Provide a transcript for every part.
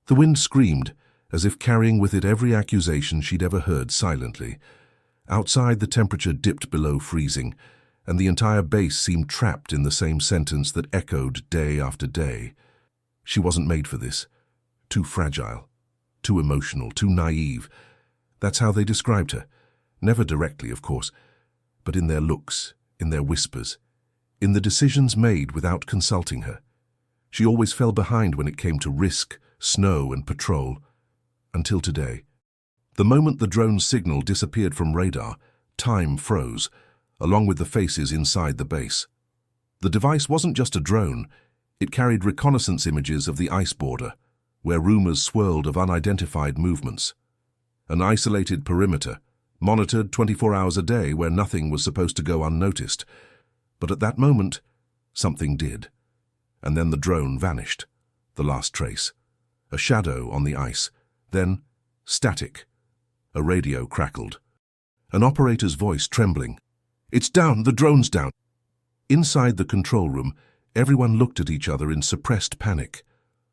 The wind screamed, as if carrying with it every accusation she'd ever heard silently. Outside, the temperature dipped below freezing, and the entire base seemed trapped in the same sentence that echoed day after day. She wasn't made for this. Too fragile, too emotional, too naive. That's how they described her. Never directly, of course, but in their looks, in their whispers, in the decisions made without consulting her. She always fell behind when it came to risk, snow, and patrol. Until today. The moment the drone's signal disappeared from radar, time froze, along with the faces inside the base. The device wasn't just a drone. It carried reconnaissance images of the ice border, where rumors swirled of unidentified movements. An isolated perimeter, monitored 24 hours a day where nothing was supposed to go unnoticed. But at that moment, something did. And then the drone vanished, the last trace. A shadow on the ice, then static. A radio crackled. An operator's voice trembling. "It's down, the drone's down." Inside the control room, everyone looked at each other in suppressed panic.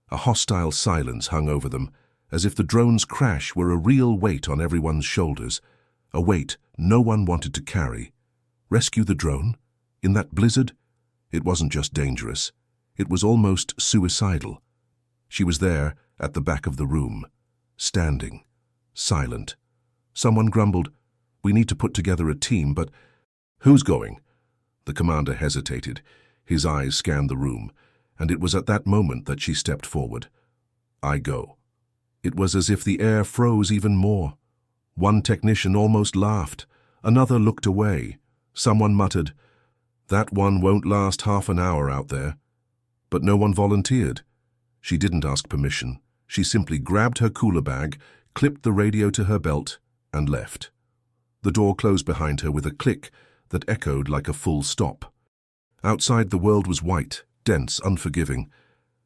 A hostile silence hung over them, as if the drone's crash were a real weight on everyone's shoulders, a weight no one wanted to carry. Rescue the drone? In that blizzard? It wasn't just dangerous. It was almost suicidal. She was there, at the back of the room, standing, silent. Someone grumbled, "We need to put together a team, but..." "Who's going?" The commander hesitated. His eyes scanned the room, and it was at that moment that she stepped forward. "I go." It was as if the air froze even more. One technician almost laughed. Another looked away. Someone muttered, "That one won't last half an hour out there." But no one volunteered. She didn't ask permission. She simply grabbed her cooler bag, clipped the radio to her belt, and left. The door closed behind her with a click that echoed like a full stop. Outside, the world was white, dense, unforgiving.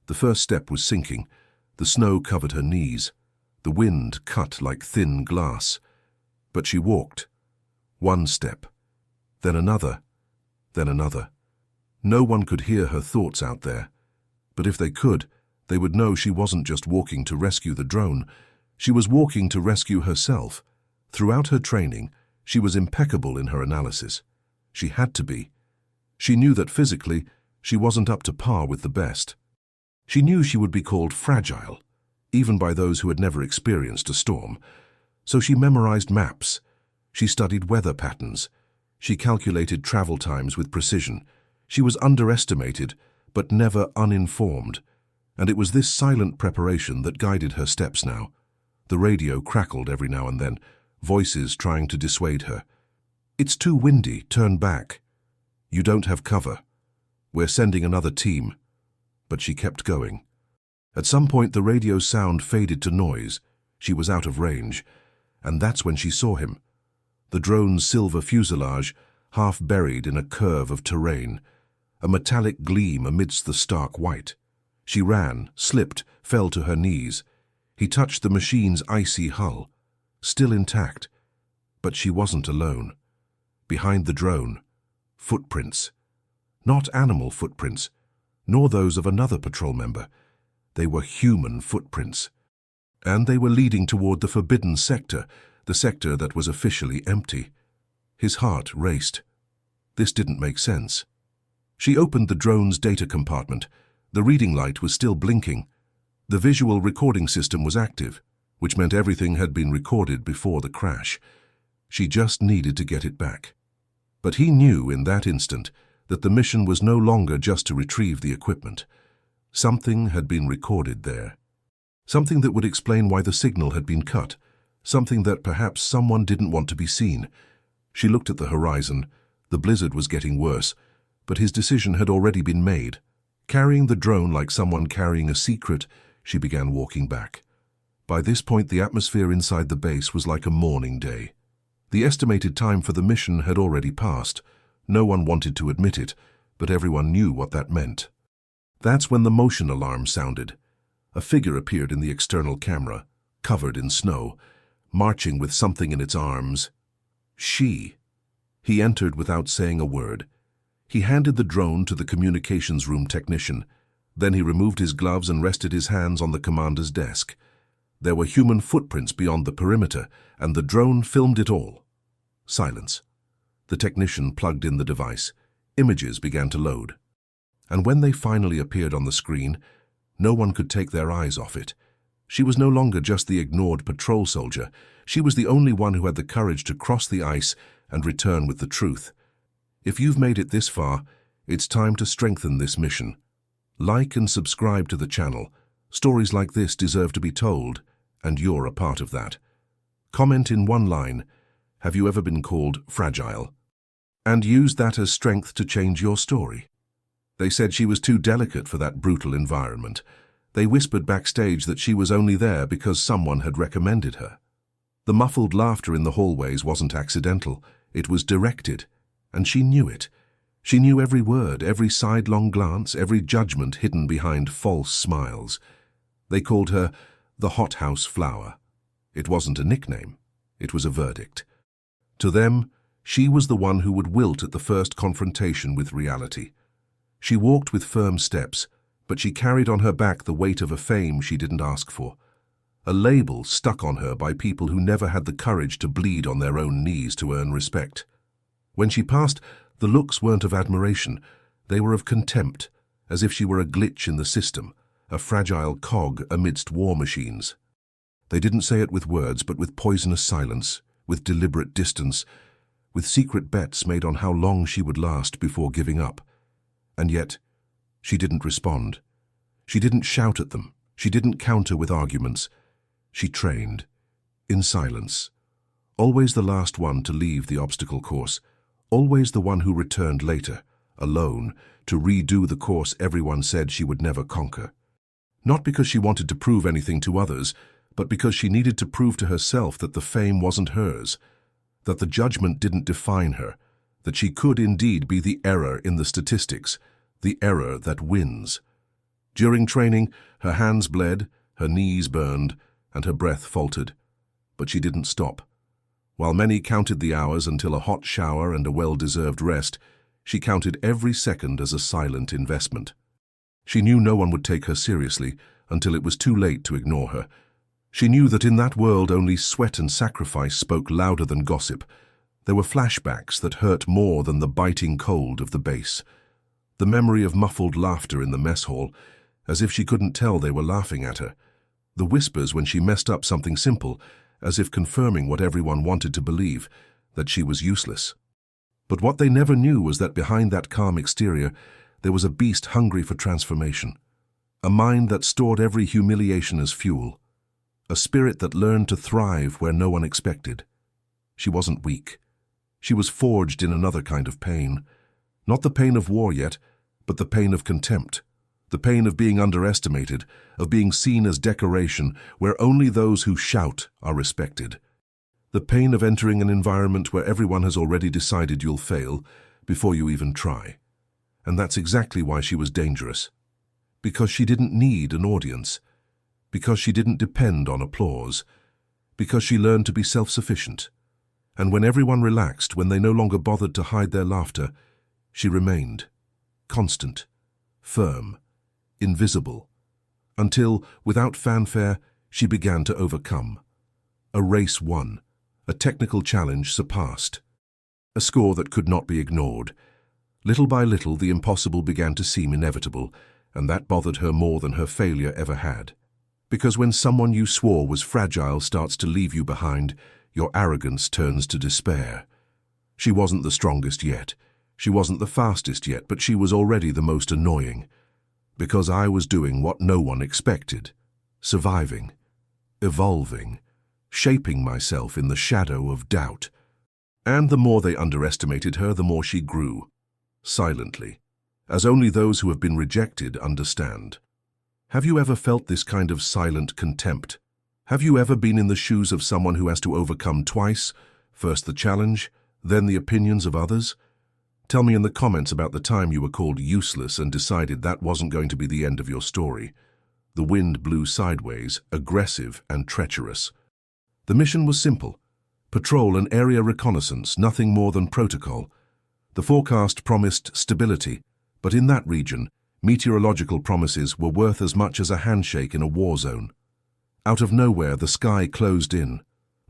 The first step was sinking. The snow covered her knees. The wind cut like thin glass. But she walked. One step, then another, then another. No one could hear her thoughts out there. But if they could, they would know she wasn't just walking to rescue the drone. She was walking to rescue herself. Throughout her training, she was impeccable in her analysis. She had to be. She knew that physically, she wasn't up to par with the best. She knew she would be called fragile, even by those who had never experienced a storm. So she memorized maps. She studied weather patterns. She calculated travel times with precision. She was underestimated, but never uninformed. And it was this silent preparation that guided her steps now. The radio crackled every now and then, voices trying to dissuade her. "It's too windy, turn back." "You don't have cover. We're sending another team." But she kept going. At some point, the radio sound faded to noise. She was out of range. And that's when she saw him. The drone's silver fuselage, half buried in a curve of terrain. A metallic gleam amidst the stark white. She ran, slipped, fell to her knees. He touched the machine's icy hull, still intact. But she wasn't alone. Behind the drone, footprints. Not animal footprints, nor those of another patrol member. They were human footprints. And they were leading toward the forbidden sector, the sector that was officially empty. His heart raced. This didn't make sense. She opened the drone's data compartment. The reading light was still blinking. The visual recording system was active, which meant everything had been recorded before the crash. She just needed to get it back. But he knew in that instant that the mission was no longer just to retrieve the equipment. Something had been recorded there. Something that would explain why the signal had been cut. Something that perhaps someone didn't want to be seen. She looked at the horizon. The blizzard was getting worse, but his decision had already been made. Carrying the drone like someone carrying a secret, she began walking back. By this point, the atmosphere inside the base was like a mourning day. The estimated time for the mission had already passed. No one wanted to admit it, but everyone knew what that meant. That's when the motion alarm sounded. A figure appeared in the external camera, covered in snow, marching with something in its arms. She. He entered without saying a word. He handed the drone to the communications room technician. Then he removed his gloves and rested his hands on the commander's desk. There were human footprints beyond the perimeter, and the drone filmed it all. Silence. The technician plugged in the device. Images began to load. And when they finally appeared on the screen, no one could take their eyes off it. She was no longer just the ignored patrol soldier. She was the only one who had the courage to cross the ice and return with the truth. If you've made it this far, it's time to strengthen this mission. Like and subscribe to the channel. Stories like this deserve to be told, and you're a part of that. Comment in one line, have you ever been called fragile? And use that as strength to change your story. They said she was too delicate for that brutal environment. They whispered backstage that she was only there because someone had recommended her. The muffled laughter in the hallways wasn't accidental. It was directed, and she knew it. She knew every word, every sidelong glance, every judgment hidden behind false smiles. They called her the hothouse flower. It wasn't a nickname. It was a verdict. To them, she was the one who would wilt at the first confrontation with reality. She walked with firm steps, but she carried on her back the weight of a fame she didn't ask for. A label stuck on her by people who never had the courage to bleed on their own knees to earn respect. When she passed, the looks weren't of admiration. They were of contempt, as if she were a glitch in the system, a fragile cog amidst war machines. They didn't say it with words, but with poisonous silence, with deliberate distance, with secret bets made on how long she would last before giving up. And yet, she didn't respond. She didn't shout at them. She didn't counter with arguments. She trained, in silence. Always the last one to leave the obstacle course. Always the one who returned later, alone, to redo the course everyone said she would never conquer. Not because she wanted to prove anything to others, but because she needed to prove to herself that the fame wasn't hers, that the judgment didn't define her, that she could indeed be the error in the statistics, the error that wins. During training, her hands bled, her knees burned, and her breath faltered. But she didn't stop. While many counted the hours until a hot shower and a well-deserved rest, she counted every second as a silent investment. She knew no one would take her seriously until it was too late to ignore her. She knew that in that world only sweat and sacrifice spoke louder than gossip. There were flashbacks that hurt more than the biting cold of the base. The memory of muffled laughter in the mess hall, as if she couldn't tell they were laughing at her. The whispers when she messed up something simple, as if confirming what everyone wanted to believe, that she was useless. But what they never knew was that behind that calm exterior, there was a beast hungry for transformation. A mind that stored every humiliation as fuel. A spirit that learned to thrive where no one expected. She wasn't weak. She was forged in another kind of pain. Not the pain of war yet, but the pain of contempt. The pain of being underestimated, of being seen as decoration, where only those who shout are respected. The pain of entering an environment where everyone has already decided you'll fail before you even try. And that's exactly why she was dangerous. Because she didn't need an audience. Because she didn't depend on applause. Because she learned to be self-sufficient. And when everyone relaxed, when they no longer bothered to hide their laughter, she remained, constant, firm, invisible, until, without fanfare, she began to overcome. A race won, a technical challenge surpassed, a score that could not be ignored. Little by little, the impossible began to seem inevitable, and that bothered her more than her failure ever had. Because when someone you swore was fragile starts to leave you behind, your arrogance turns to despair. She wasn't the strongest yet. She wasn't the fastest yet, but she was already the most annoying. Because I was doing what no one expected. Surviving. Evolving. Shaping myself in the shadow of doubt. And the more they underestimated her, the more she grew. Silently. As only those who have been rejected understand. Have you ever felt this kind of silent contempt? Have you ever been in the shoes of someone who has to overcome twice, first the challenge, then the opinions of others? Tell me in the comments about the time you were called useless and decided that wasn't going to be the end of your story. The wind blew sideways, aggressive and treacherous. The mission was simple. Patrol and area reconnaissance, nothing more than protocol. The forecast promised stability, but in that region, Meteorological promises were worth as much as a handshake in a war zone. Out of nowhere, the sky closed in.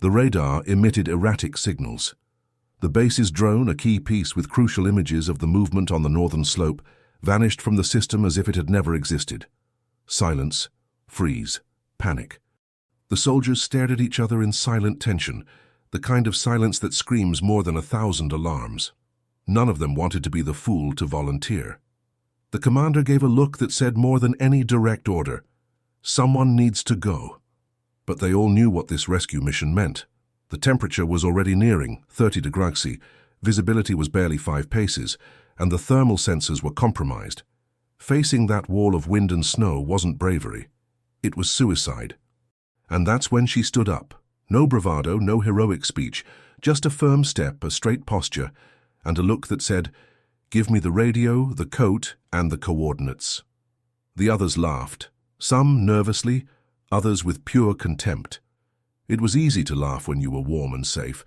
The radar emitted erratic signals. The base's drone, a key piece with crucial images of the movement on the northern slope, vanished from the system as if it had never existed. Silence, freeze, panic. The soldiers stared at each other in silent tension, the kind of silence that screams more than 1,000 alarms. None of them wanted to be the fool to volunteer. The commander gave a look that said more than any direct order, "Someone needs to go." But they all knew what this rescue mission meant. The temperature was already nearing 30 degrees, visibility was barely 5 paces, and the thermal sensors were compromised. Facing that wall of wind and snow wasn't bravery. It was suicide. And that's when she stood up. No bravado, no heroic speech, just a firm step, a straight posture, and a look that said, "Give me the radio, the coat, and the coordinates." The others laughed, some nervously, others with pure contempt. It was easy to laugh when you were warm and safe.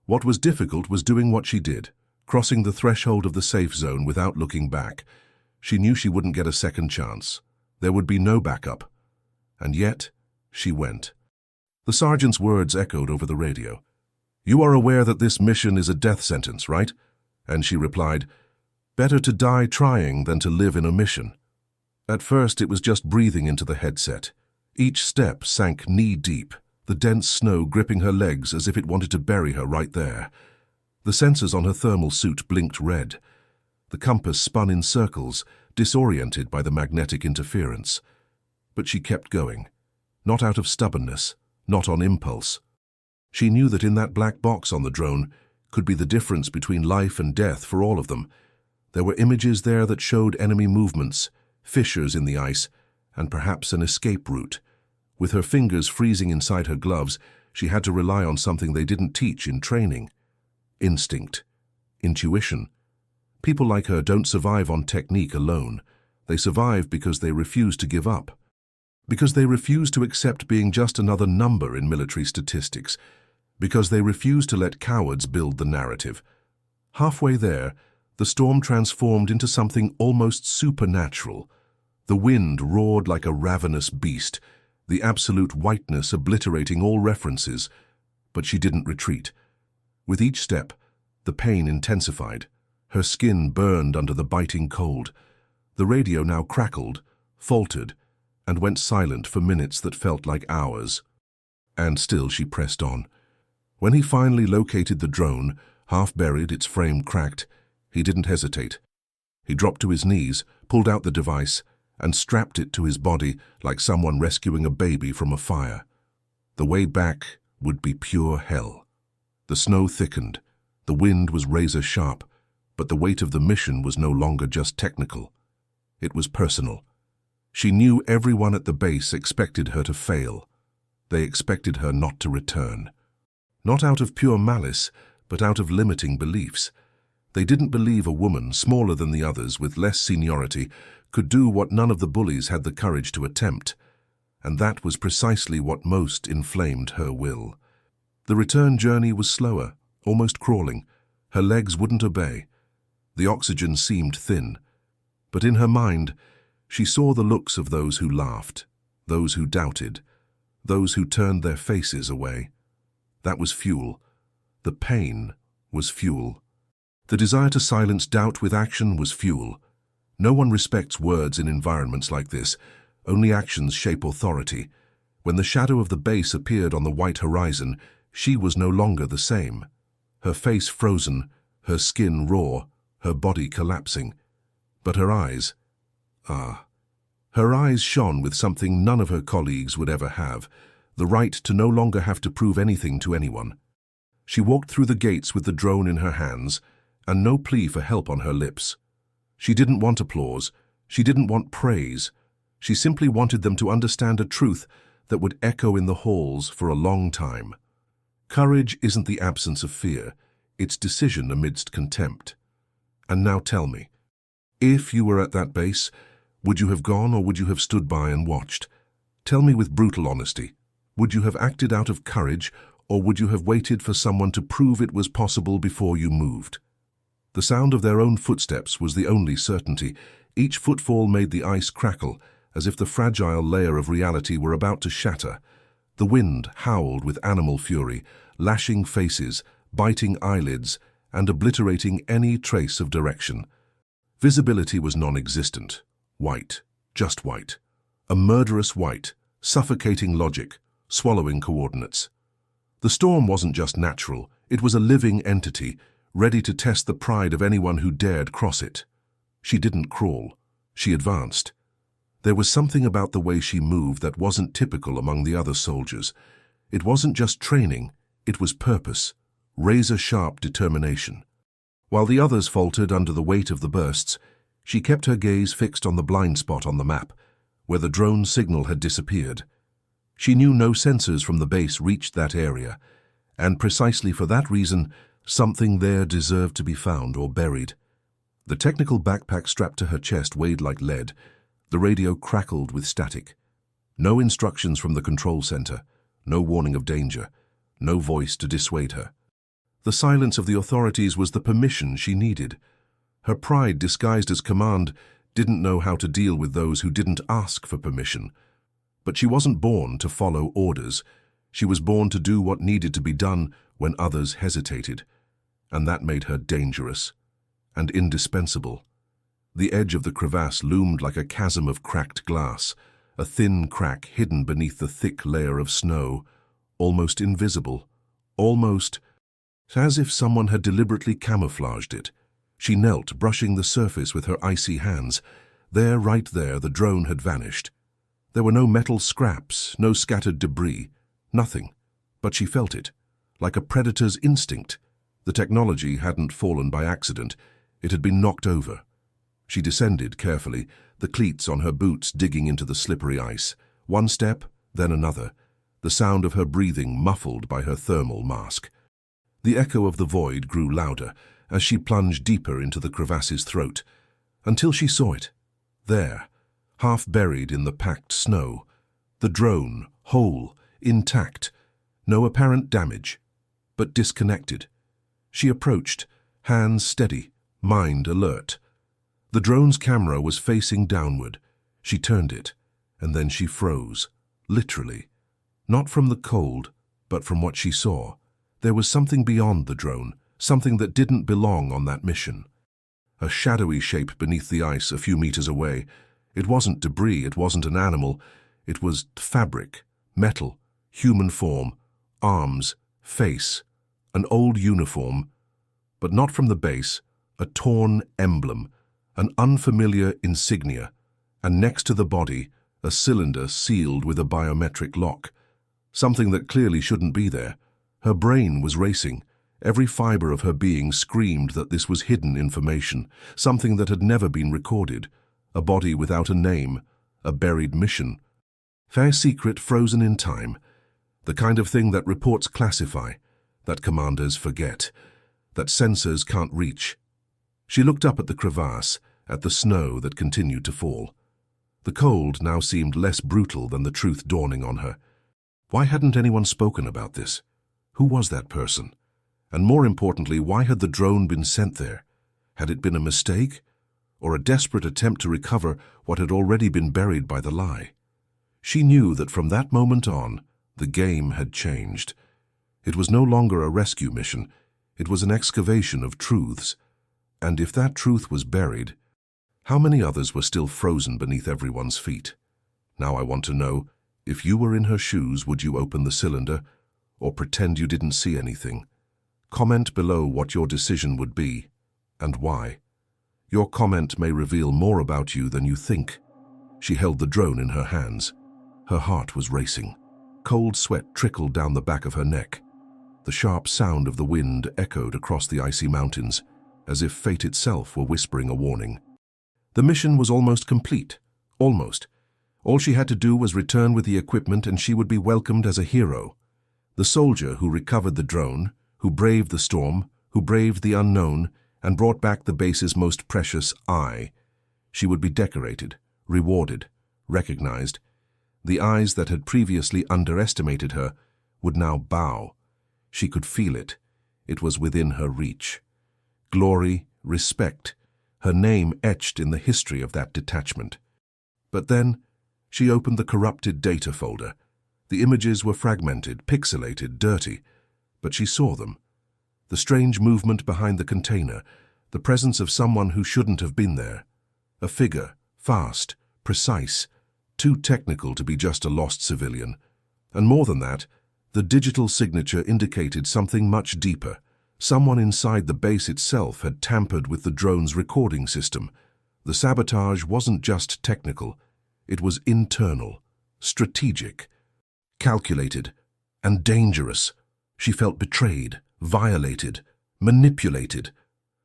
What was difficult was doing what she did, crossing the threshold of the safe zone without looking back. She knew she wouldn't get a second chance. There would be no backup. And yet, she went. The sergeant's words echoed over the radio. "You are aware that this mission is a death sentence, right?" And she replied, "Better to die trying than to live in a mission." At first, it was just breathing into the headset. Each step sank knee-deep, the dense snow gripping her legs as if it wanted to bury her right there. The sensors on her thermal suit blinked red. The compass spun in circles, disoriented by the magnetic interference. But she kept going, not out of stubbornness, not on impulse. She knew that in that black box on the drone could be the difference between life and death for all of them. There were images there that showed enemy movements, fissures in the ice, and perhaps an escape route. With her fingers freezing inside her gloves, she had to rely on something they didn't teach in training. Instinct. Intuition. People like her don't survive on technique alone. They survive because they refuse to give up. Because they refuse to accept being just another number in military statistics. Because they refuse to let cowards build the narrative. Halfway there, the storm transformed into something almost supernatural. The wind roared like a ravenous beast, the absolute whiteness obliterating all references. But she didn't retreat. With each step, the pain intensified. Her skin burned under the biting cold. The radio now crackled, faltered, and went silent for minutes that felt like hours. And still she pressed on. When he finally located the drone, half buried, its frame cracked, he didn't hesitate. He dropped to his knees, pulled out the device, and strapped it to his body like someone rescuing a baby from a fire. The way back would be pure hell. The snow thickened. The wind was razor-sharp, but the weight of the mission was no longer just technical. It was personal. She knew everyone at the base expected her to fail. They expected her not to return. Not out of pure malice, but out of limiting beliefs. They didn't believe a woman, smaller than the others, with less seniority, could do what none of the bullies had the courage to attempt. And that was precisely what most inflamed her will. The return journey was slower, almost crawling. Her legs wouldn't obey. The oxygen seemed thin. But in her mind, she saw the looks of those who laughed, those who doubted, those who turned their faces away. That was fuel. The pain was fuel. The desire to silence doubt with action was fuel. No one respects words in environments like this. Only actions shape authority. When the shadow of the base appeared on the white horizon, she was no longer the same. Her face frozen, her skin raw, her body collapsing. But her eyes, her eyes shone with something none of her colleagues would ever have, the right to no longer have to prove anything to anyone. She walked through the gates with the drone in her hands, and no plea for help on her lips. She didn't want applause. She didn't want praise. She simply wanted them to understand a truth that would echo in the halls for a long time. Courage isn't the absence of fear. It's decision amidst contempt. And now tell me, if you were at that base, would you have gone or would you have stood by and watched? Tell me with brutal honesty. Would you have acted out of courage or would you have waited for someone to prove it was possible before you moved? The sound of their own footsteps was the only certainty. Each footfall made the ice crackle, as if the fragile layer of reality were about to shatter. The wind howled with animal fury, lashing faces, biting eyelids, and obliterating any trace of direction. Visibility was non-existent. White, just white. A murderous white, suffocating logic, swallowing coordinates. The storm wasn't just natural, it was a living entity, ready to test the pride of anyone who dared cross it. She didn't crawl. She advanced. There was something about the way she moved that wasn't typical among the other soldiers. It wasn't just training, it was purpose, razor-sharp determination. While the others faltered under the weight of the bursts, she kept her gaze fixed on the blind spot on the map, where the drone signal had disappeared. She knew no sensors from the base reached that area, and precisely for that reason, something there deserved to be found or buried. The technical backpack strapped to her chest weighed like lead. The radio crackled with static. No instructions from the control center, no warning of danger, no voice to dissuade her. The silence of the authorities was the permission she needed. Her pride, disguised as command, didn't know how to deal with those who didn't ask for permission. But she wasn't born to follow orders. She was born to do what needed to be done when others hesitated. And that made her dangerous and indispensable. The edge of the crevasse loomed like a chasm of cracked glass, a thin crack hidden beneath the thick layer of snow, almost invisible, almost as if someone had deliberately camouflaged it. She knelt, brushing the surface with her icy hands. There, right there, the drone had vanished. There were no metal scraps, no scattered debris, nothing. But she felt it, like a predator's instinct. The technology hadn't fallen by accident. It had been knocked over. She descended carefully, the cleats on her boots digging into the slippery ice. One step, then another, the sound of her breathing muffled by her thermal mask. The echo of the void grew louder as she plunged deeper into the crevasse's throat, until she saw it. There, half buried in the packed snow, the drone, whole, intact, no apparent damage, but disconnected. She approached, hands steady, mind alert. The drone's camera was facing downward. She turned it, and then she froze, literally. Not from the cold, but from what she saw. There was something beyond the drone, something that didn't belong on that mission. A shadowy shape beneath the ice a few meters away. It wasn't debris, it wasn't an animal. It was fabric, metal, human form, arms, face, an old uniform, but not from the base, a torn emblem, an unfamiliar insignia, and next to the body, a cylinder sealed with a biometric lock. Something that clearly shouldn't be there. Her brain was racing. Every fiber of her being screamed that this was hidden information, something that had never been recorded, a body without a name, a buried mission. Fair secret frozen in time, the kind of thing that reports classify, that commanders forget, that sensors can't reach. She looked up at the crevasse, at the snow that continued to fall. The cold now seemed less brutal than the truth dawning on her. Why hadn't anyone spoken about this? Who was that person? And more importantly, why had the drone been sent there? Had it been a mistake, or a desperate attempt to recover what had already been buried by the lie? She knew that from that moment on, the game had changed. It was no longer a rescue mission. It was an excavation of truths. And if that truth was buried, how many others were still frozen beneath everyone's feet? Now I want to know, if you were in her shoes, would you open the cylinder, or pretend you didn't see anything? Comment below what your decision would be, and why. Your comment may reveal more about you than you think. She held the drone in her hands. Her heart was racing. Cold sweat trickled down the back of her neck. The sharp sound of the wind echoed across the icy mountains, as if fate itself were whispering a warning. The mission was almost complete. Almost. All she had to do was return with the equipment and she would be welcomed as a hero. The soldier who recovered the drone, who braved the storm, who braved the unknown, and brought back the base's most precious eye. She would be decorated, rewarded, recognized. The eyes that had previously underestimated her would now bow. She could feel it. It was within her reach. Glory, respect, her name etched in the history of that detachment. But then, she opened the corrupted data folder. The images were fragmented, pixelated, dirty, but she saw them. The strange movement behind the container, the presence of someone who shouldn't have been there. A figure, fast, precise, too technical to be just a lost civilian. And more than that, the digital signature indicated something much deeper. Someone inside the base itself had tampered with the drone's recording system. The sabotage wasn't just technical, it was internal, strategic, calculated, and dangerous. She felt betrayed, violated, manipulated.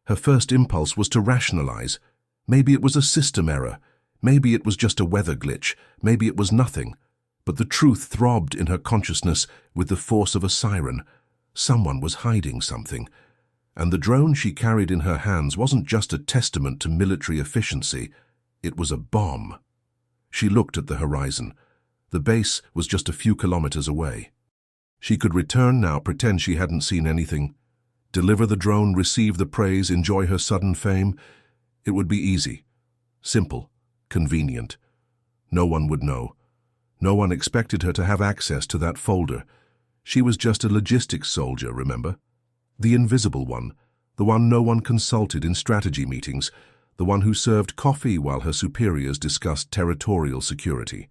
Her first impulse was to rationalize. Maybe it was a system error. Maybe it was just a weather glitch. Maybe it was nothing. But the truth throbbed in her consciousness with the force of a siren. Someone was hiding something. And the drone she carried in her hands wasn't just a testament to military efficiency. It was a bomb. She looked at the horizon. The base was just a few kilometers away. She could return now, pretend she hadn't seen anything. Deliver the drone, receive the praise, enjoy her sudden fame. It would be easy, simple, convenient. No one would know. No one expected her to have access to that folder. She was just a logistics soldier, remember? The invisible one, the one no one consulted in strategy meetings, the one who served coffee while her superiors discussed territorial security.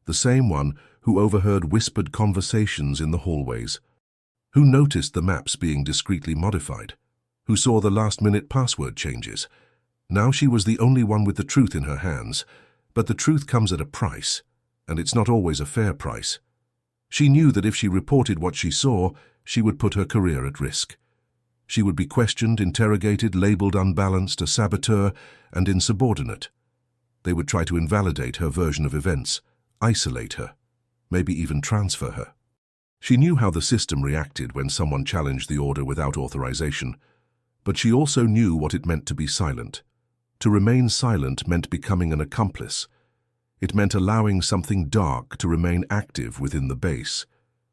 The same one who overheard whispered conversations in the hallways, who noticed the maps being discreetly modified, who saw the last-minute password changes. Now she was the only one with the truth in her hands, but the truth comes at a price, and it's not always a fair price. She knew that if she reported what she saw, she would put her career at risk. She would be questioned, interrogated, labeled unbalanced, a saboteur, and insubordinate. They would try to invalidate her version of events, isolate her, maybe even transfer her. She knew how the system reacted when someone challenged the order without authorization, but she also knew what it meant to be silent. To remain silent meant becoming an accomplice. It meant allowing something dark to remain active within the base.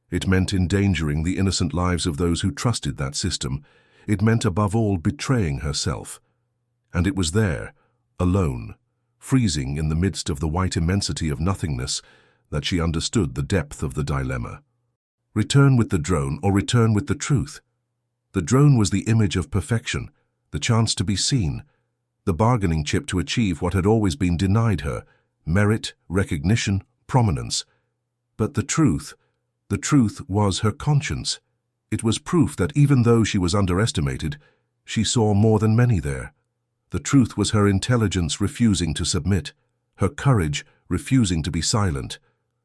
It meant endangering the innocent lives of those who trusted that system. It meant, above all, betraying herself. And it was there, alone, freezing in the midst of the white immensity of nothingness, that she understood the depth of the dilemma. Return with the drone or return with the truth. The drone was the image of perfection, the chance to be seen, the bargaining chip to achieve what had always been denied her: merit, recognition, prominence. But the truth was her conscience. It was proof that even though she was underestimated, she saw more than many there. The truth was her intelligence refusing to submit, her courage refusing to be silent,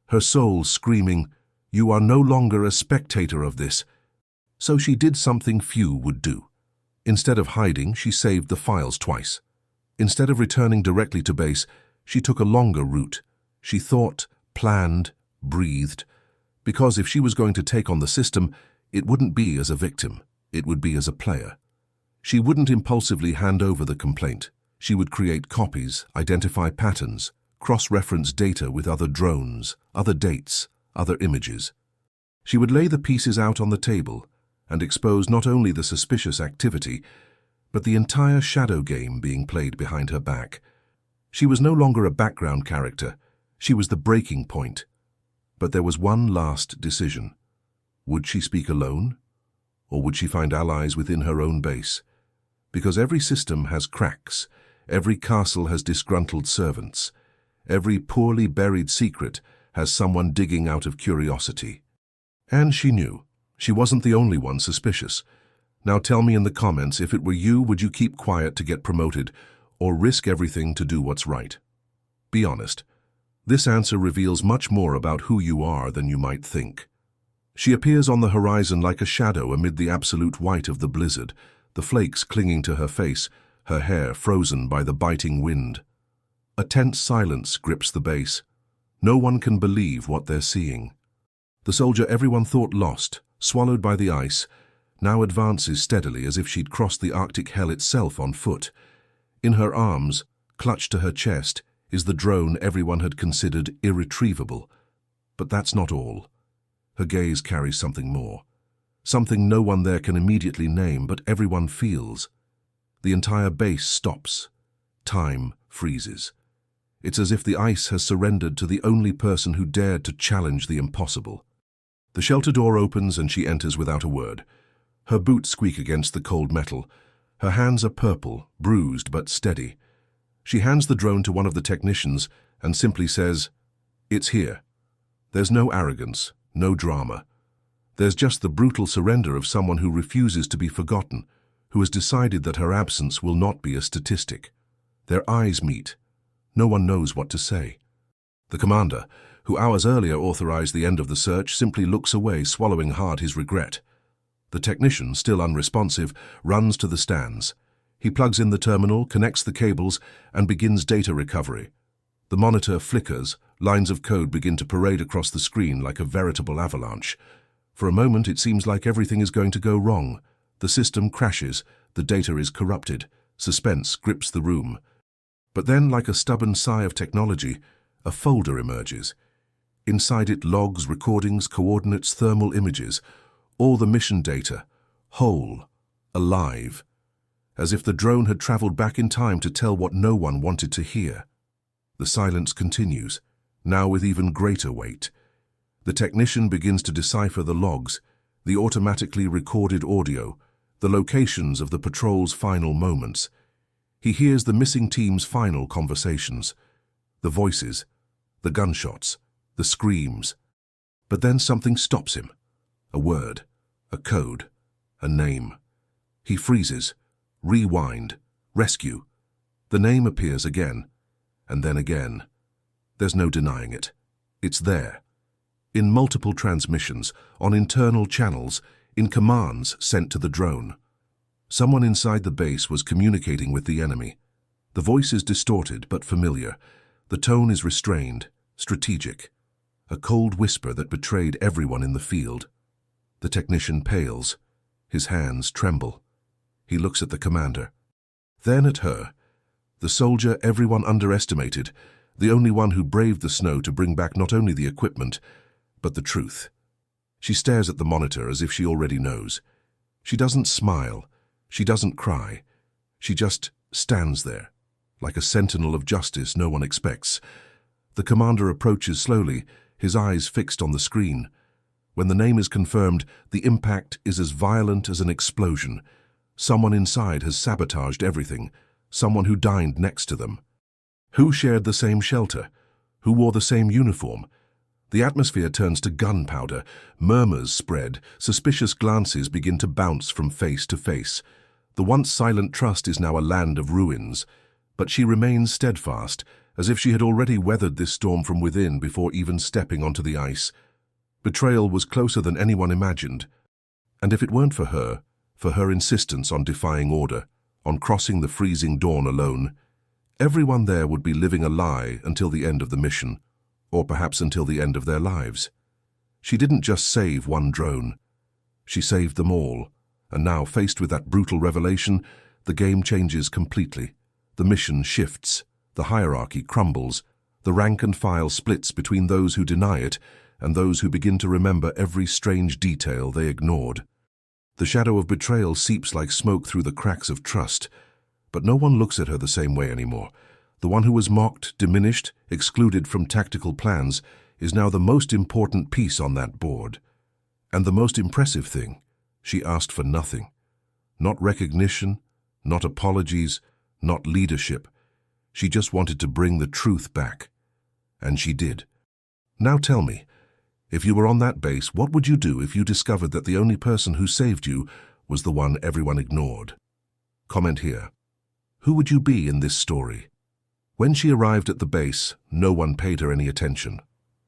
her soul screaming, "You are no longer a spectator of this." So she did something few would do. Instead of hiding, she saved the files twice. Instead of returning directly to base, she took a longer route. She thought, planned, breathed, because if she was going to take on the system, it wouldn't be as a victim, it would be as a player. She wouldn't impulsively hand over the complaint. She would create copies, identify patterns, cross-reference data with other drones, other dates, other images. She would lay the pieces out on the table and expose not only the suspicious activity, but the entire shadow game being played behind her back. She was no longer a background character. She was the breaking point. But there was one last decision. Would she speak alone? Or would she find allies within her own base? Because every system has cracks, every castle has disgruntled servants, every poorly buried secret has someone digging out of curiosity. And she knew. She wasn't the only one suspicious. Now tell me in the comments, if it were you, would you keep quiet to get promoted, or risk everything to do what's right? Be honest. This answer reveals much more about who you are than you might think. She appears on the horizon like a shadow amid the absolute white of the blizzard, the flakes clinging to her face, her hair frozen by the biting wind. A tense silence grips the base. No one can believe what they're seeing. The soldier everyone thought lost, swallowed by the ice, now advances steadily as if she'd crossed the Arctic hell itself on foot. In her arms, clutched to her chest, is the drone everyone had considered irretrievable. But that's not all. Her gaze carries something more. Something no one there can immediately name, but everyone feels. The entire base stops. Time freezes. It's as if the ice has surrendered to the only person who dared to challenge the impossible. The shelter door opens and she enters without a word. Her boots squeak against the cold metal. Her hands are purple, bruised but steady. She hands the drone to one of the technicians and simply says, "It's here." There's no arrogance, no drama. There's just the brutal surrender of someone who refuses to be forgotten, who has decided that her absence will not be a statistic. Their eyes meet. No one knows what to say. The commander, who hours earlier authorized the end of the search, simply looks away, swallowing hard his regret. The technician, still unresponsive, runs to the stands. He plugs in the terminal, connects the cables, and begins data recovery. The monitor flickers, lines of code begin to parade across the screen like a veritable avalanche. For a moment it seems like everything is going to go wrong. The system crashes, the data is corrupted, suspense grips the room. But then, like a stubborn sigh of technology, a folder emerges. Inside it, logs, recordings, coordinates, thermal images, all the mission data, whole, alive, as if the drone had traveled back in time to tell what no one wanted to hear. The silence continues, now with even greater weight. The technician begins to decipher the logs, the automatically recorded audio, the locations of the patrol's final moments. He hears the missing team's final conversations, the voices, the gunshots, the screams. But then something stops him. A word, a code, a name. He freezes. Rewind. Rescue. The name appears again, and then again. There's no denying it. It's there. In multiple transmissions, on internal channels, in commands sent to the drone. Someone inside the base was communicating with the enemy. The voice is distorted but familiar. The tone is restrained, strategic. A cold whisper that betrayed everyone in the field. The technician pales. His hands tremble. He looks at the commander. Then at her. The soldier everyone underestimated, the only one who braved the snow to bring back not only the equipment, but the truth. She stares at the monitor as if she already knows. She doesn't smile. She doesn't cry. She just stands there, like a sentinel of justice no one expects. The commander approaches slowly, his eyes fixed on the screen. When the name is confirmed, the impact is as violent as an explosion. Someone inside has sabotaged everything, someone who dined next to them. Who shared the same shelter? Who wore the same uniform? The atmosphere turns to gunpowder, murmurs spread, suspicious glances begin to bounce from face to face. The once silent trust is now a land of ruins, but she remains steadfast, as if she had already weathered this storm from within before even stepping onto the ice. Betrayal was closer than anyone imagined, and if it weren't for her insistence on defying order, on crossing the freezing dawn alone, everyone there would be living a lie until the end of the mission, or perhaps until the end of their lives. She didn't just save one drone. She saved them all, and now, faced with that brutal revelation, the game changes completely. The mission shifts, the hierarchy crumbles, the rank and file splits between those who deny it and those who begin to remember every strange detail they ignored. The shadow of betrayal seeps like smoke through the cracks of trust, but no one looks at her the same way anymore. The one who was mocked, diminished, excluded from tactical plans is now the most important piece on that board. And the most impressive thing, she asked for nothing. Not recognition, not apologies, not leadership. She just wanted to bring the truth back. And she did. Now tell me, if you were on that base, what would you do if you discovered that the only person who saved you was the one everyone ignored? Comment here. Who would you be in this story? When she arrived at the base, no one paid her any attention.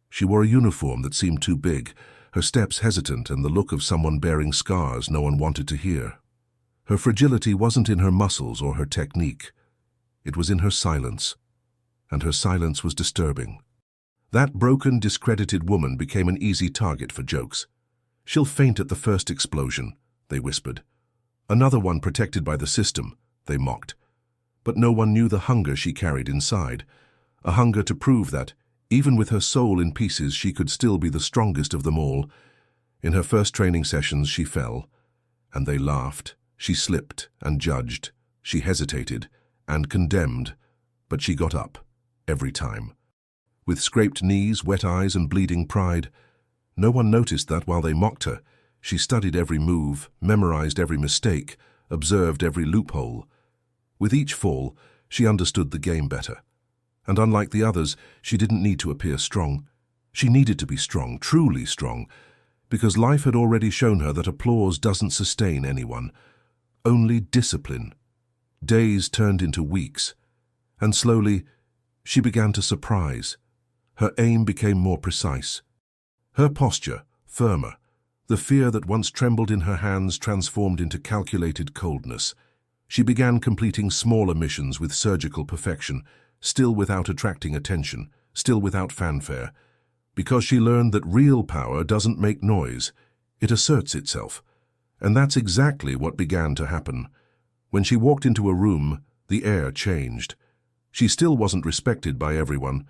She wore a uniform that seemed too big, her steps hesitant and the look of someone bearing scars no one wanted to hear. Her fragility wasn't in her muscles or her technique. It was in her silence. And her silence was disturbing. That broken, discredited woman became an easy target for jokes. "She'll faint at the first explosion," they whispered. "Another one protected by the system," they mocked. But no one knew the hunger she carried inside, a hunger to prove that, even with her soul in pieces, she could still be the strongest of them all. In her first training sessions, she fell, and they laughed. She slipped and judged. She hesitated and condemned, but she got up, every time. With scraped knees, wet eyes, and bleeding pride. No one noticed that while they mocked her, she studied every move, memorized every mistake, observed every loophole. With each fall, she understood the game better. And unlike the others, she didn't need to appear strong. She needed to be strong, truly strong, because life had already shown her that applause doesn't sustain anyone, only discipline. Days turned into weeks, and slowly she began to surprise. Her aim became more precise. Her posture, firmer. The fear that once trembled in her hands transformed into calculated coldness. She began completing smaller missions with surgical perfection, still without attracting attention, still without fanfare, because she learned that real power doesn't make noise, it asserts itself. And that's exactly what began to happen. When she walked into a room, the air changed. She still wasn't respected by everyone,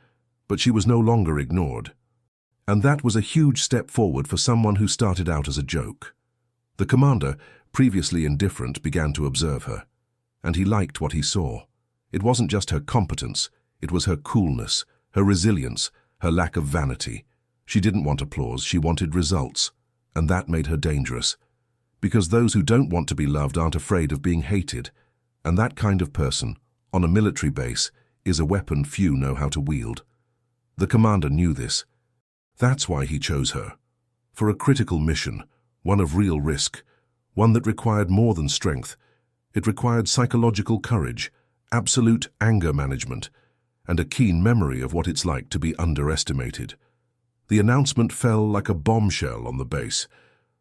but she was no longer ignored. And that was a huge step forward for someone who started out as a joke. The commander, previously indifferent, began to observe her, and he liked what he saw. It wasn't just her competence, it was her coolness, her resilience, her lack of vanity. She didn't want applause, she wanted results, and that made her dangerous. Because those who don't want to be loved aren't afraid of being hated, and that kind of person, on a military base, is a weapon few know how to wield. The commander knew this. That's why he chose her. For a critical mission, one of real risk, one that required more than strength. It required psychological courage, absolute anger management, and a keen memory of what it's like to be underestimated. The announcement fell like a bombshell on the base.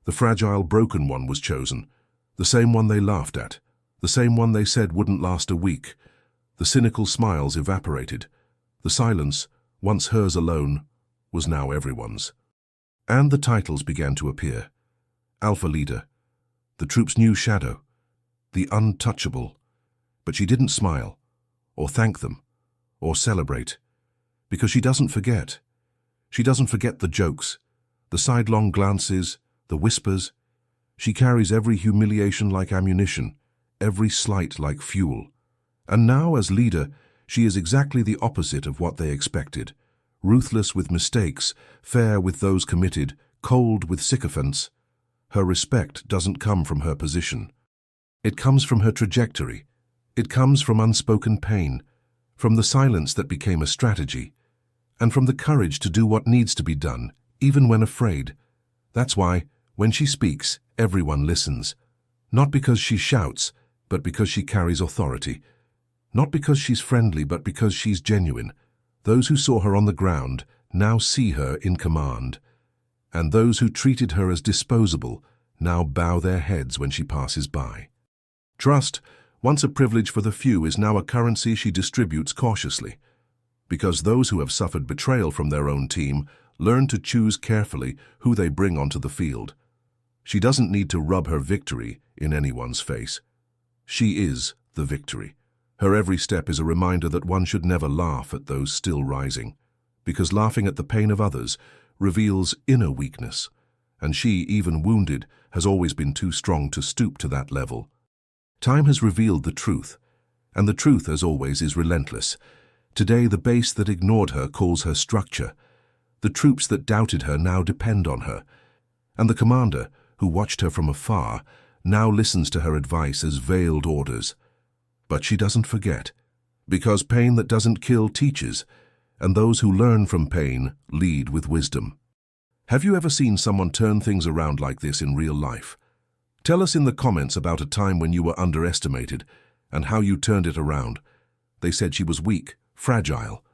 The fragile, broken one was chosen, the same one they laughed at, the same one they said wouldn't last a week. The cynical smiles evaporated. The silence, once hers alone, was now everyone's. And the titles began to appear. Alpha Leader, the troop's new shadow, the untouchable. But she didn't smile, or thank them, or celebrate, because she doesn't forget. She doesn't forget the jokes, the sidelong glances, the whispers. She carries every humiliation like ammunition, every slight like fuel. And now, as leader, she is exactly the opposite of what they expected. Ruthless with mistakes, fair with those committed, cold with sycophants. Her respect doesn't come from her position. It comes from her trajectory. It comes from unspoken pain, from the silence that became a strategy, and from the courage to do what needs to be done, even when afraid. That's why, when she speaks, everyone listens. Not because she shouts, but because she carries authority. Not because she's friendly, but because she's genuine. Those who saw her on the ground now see her in command. And those who treated her as disposable now bow their heads when she passes by. Trust, once a privilege for the few, is now a currency she distributes cautiously. Because those who have suffered betrayal from their own team learn to choose carefully who they bring onto the field. She doesn't need to rub her victory in anyone's face. She is the victory. Her every step is a reminder that one should never laugh at those still rising, because laughing at the pain of others reveals inner weakness, and she, even wounded, has always been too strong to stoop to that level. Time has revealed the truth, and the truth, as always, is relentless. Today, the base that ignored her calls her structure. The troops that doubted her now depend on her, and the commander, who watched her from afar, now listens to her advice as veiled orders. But she doesn't forget, because pain that doesn't kill teaches, and those who learn from pain lead with wisdom. Have you ever seen someone turn things around like this in real life? Tell us in the comments about a time when you were underestimated and how you turned it around. They said she was weak, fragile,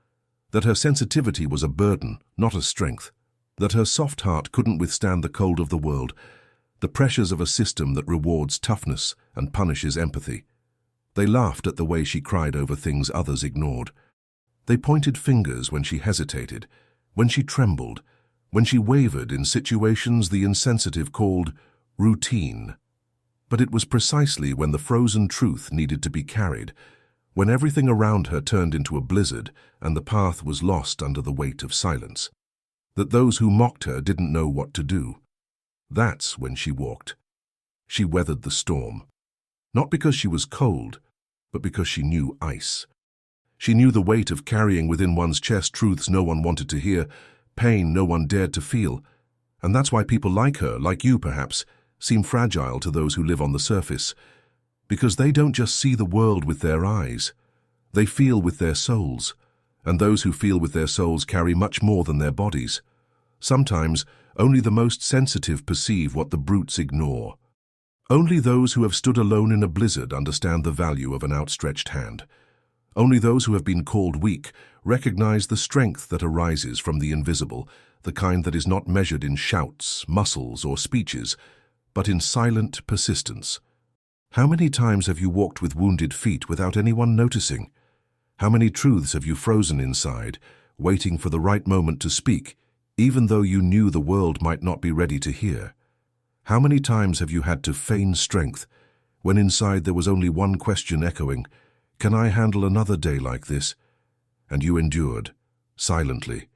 that her sensitivity was a burden, not a strength, that her soft heart couldn't withstand the cold of the world, the pressures of a system that rewards toughness and punishes empathy. They laughed at the way she cried over things others ignored. They pointed fingers when she hesitated, when she trembled, when she wavered in situations the insensitive called routine. But it was precisely when the frozen truth needed to be carried, when everything around her turned into a blizzard and the path was lost under the weight of silence, that those who mocked her didn't know what to do. That's when she walked. She weathered the storm. Not because she was cold, but because she knew ice. She knew the weight of carrying within one's chest truths no one wanted to hear, pain no one dared to feel. And that's why people like her, like you perhaps, seem fragile to those who live on the surface. Because they don't just see the world with their eyes. They feel with their souls. And those who feel with their souls carry much more than their bodies. Sometimes, only the most sensitive perceive what the brutes ignore. Only those who have stood alone in a blizzard understand the value of an outstretched hand. Only those who have been called weak recognize the strength that arises from the invisible, the kind that is not measured in shouts, muscles, or speeches, but in silent persistence. How many times have you walked with wounded feet without anyone noticing? How many truths have you frozen inside, waiting for the right moment to speak, even though you knew the world might not be ready to hear? How many times have you had to feign strength, when inside there was only one question echoing, "Can I handle another day like this?" And you endured, silently,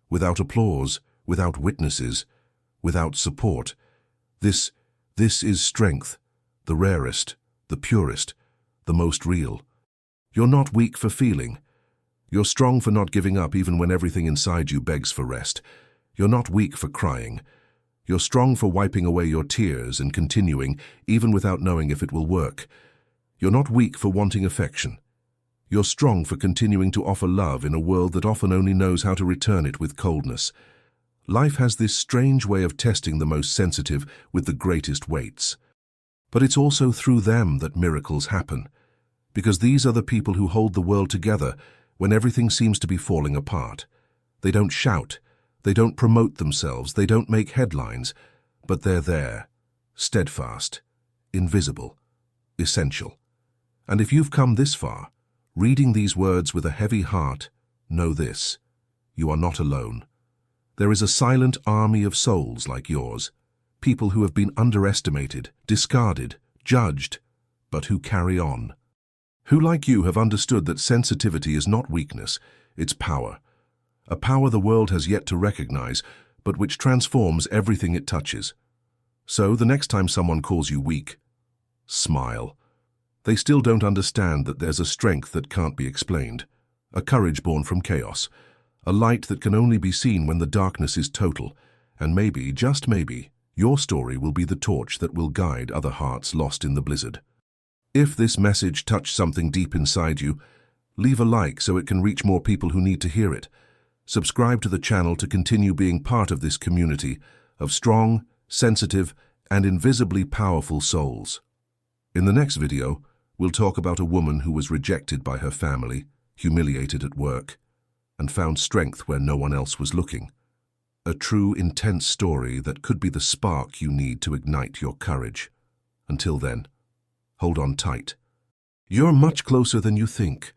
without applause, without witnesses, without support. This is strength, the rarest, the purest, the most real. You're not weak for feeling. You're strong for not giving up even when everything inside you begs for rest. You're not weak for crying. You're strong for wiping away your tears and continuing, even without knowing if it will work. You're not weak for wanting affection. You're strong for continuing to offer love in a world that often only knows how to return it with coldness. Life has this strange way of testing the most sensitive with the greatest weights. But it's also through them that miracles happen, because these are the people who hold the world together when everything seems to be falling apart. They don't shout, they don't promote themselves, they don't make headlines, but they're there, steadfast, invisible, essential. And if you've come this far, reading these words with a heavy heart, know this: you are not alone. There is a silent army of souls like yours, people who have been underestimated, discarded, judged, but who carry on. Who, like you, have understood that sensitivity is not weakness, it's power. A power the world has yet to recognize, but which transforms everything it touches. So, the next time someone calls you weak, smile. They still don't understand that there's a strength that can't be explained, a courage born from chaos, a light that can only be seen when the darkness is total, and maybe, just maybe, your story will be the torch that will guide other hearts lost in the blizzard. If this message touched something deep inside you, leave a like so it can reach more people who need to hear it. Subscribe to the channel to continue being part of this community of strong, sensitive, and invisibly powerful souls. In the next video, we'll talk about a woman who was rejected by her family, humiliated at work, and found strength where no one else was looking. A true, intense story that could be the spark you need to ignite your courage. Until then, hold on tight. You're much closer than you think.